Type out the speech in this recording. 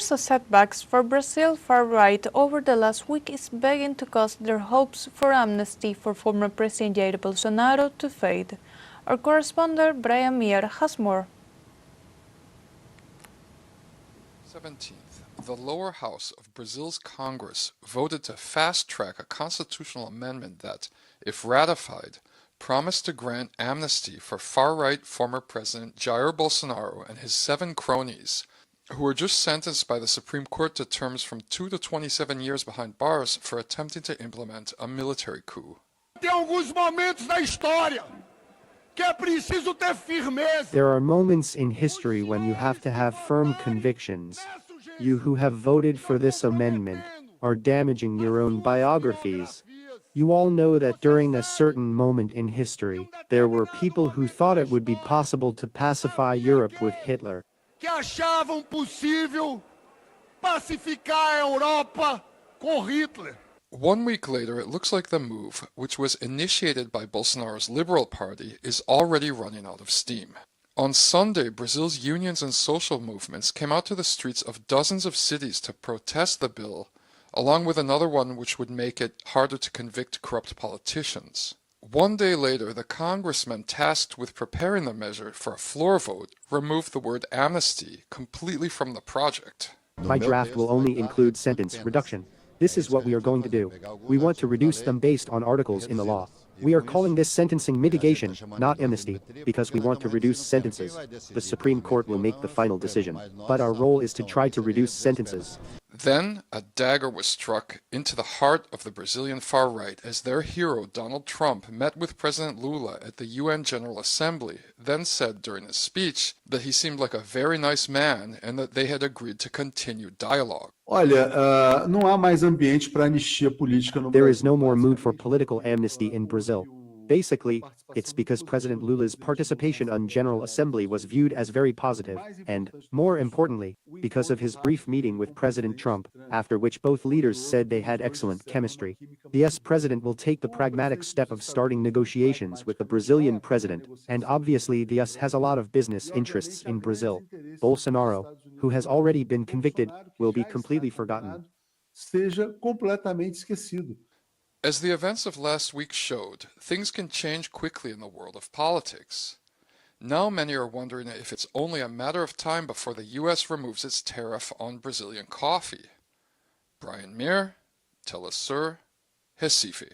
force of setbacks for Brazil far-right over the last week is beginning to cause their hopes for amnesty for former President Jair Bolsonaro to fade. Our correspondent Brian Mier has more. 17th, the lower house of Brazil's Congress voted to fast-track a constitutional amendment that, if ratified, promised to grant amnesty for far-right former President Jair Bolsonaro and his 7 cronies, who were just sentenced by the Supreme Court to terms from 2 to 27 years behind bars for attempting to implement a military coup. There are moments in history when you have to have firm convictions. You who have voted for this amendment are damaging your own biographies. You all know that during a certain moment in history, there were people who thought it would be possible to pacify Europe with Hitler. Que achavam possível pacificar a Europa com Hitler. 1 week later, it looks like the move, which was initiated by Bolsonaro's Liberal Party, is already running out of steam. On Sunday, Brazil's unions and social movements came out to the streets of dozens of cities to protest the bill, along with another one which would make it harder to convict corrupt politicians. 1 day later, the congressmen tasked with preparing the measure for a floor vote removed the word amnesty completely from the project. My draft will only include sentence reduction. This is what we are going to do. We want to reduce them based on articles in the law. We are calling this sentencing mitigation, not amnesty, because we want to reduce sentences. The Supreme Court will make the final decision, but our role is to try to reduce sentences. Then, a dagger was struck into the heart of the Brazilian far-right as their hero Donald Trump met with President Lula at the UN General Assembly, then said during his speech that he seemed like a very nice man and that they had agreed to continue dialogue. Não há mais ambiente para anistia política no Brasil. There is no more mood for political amnesty in Brazil. Basically, it's because President Lula's participation on General Assembly was viewed as very positive, and, more importantly, because of his brief meeting with President Trump, after which both leaders said they had excellent chemistry. The US president will take the pragmatic step of starting negotiations with the Brazilian president, and obviously the US has a lot of business interests in Brazil. Bolsonaro, who has already been convicted, will be completely forgotten. Seja completamente esquecido. As the events of last week showed, things can change quickly in the world of politics. Now many are wondering if it's only a matter of time before the US removes its tariff on Brazilian coffee. Brian Mier, TeleSUR, Recife.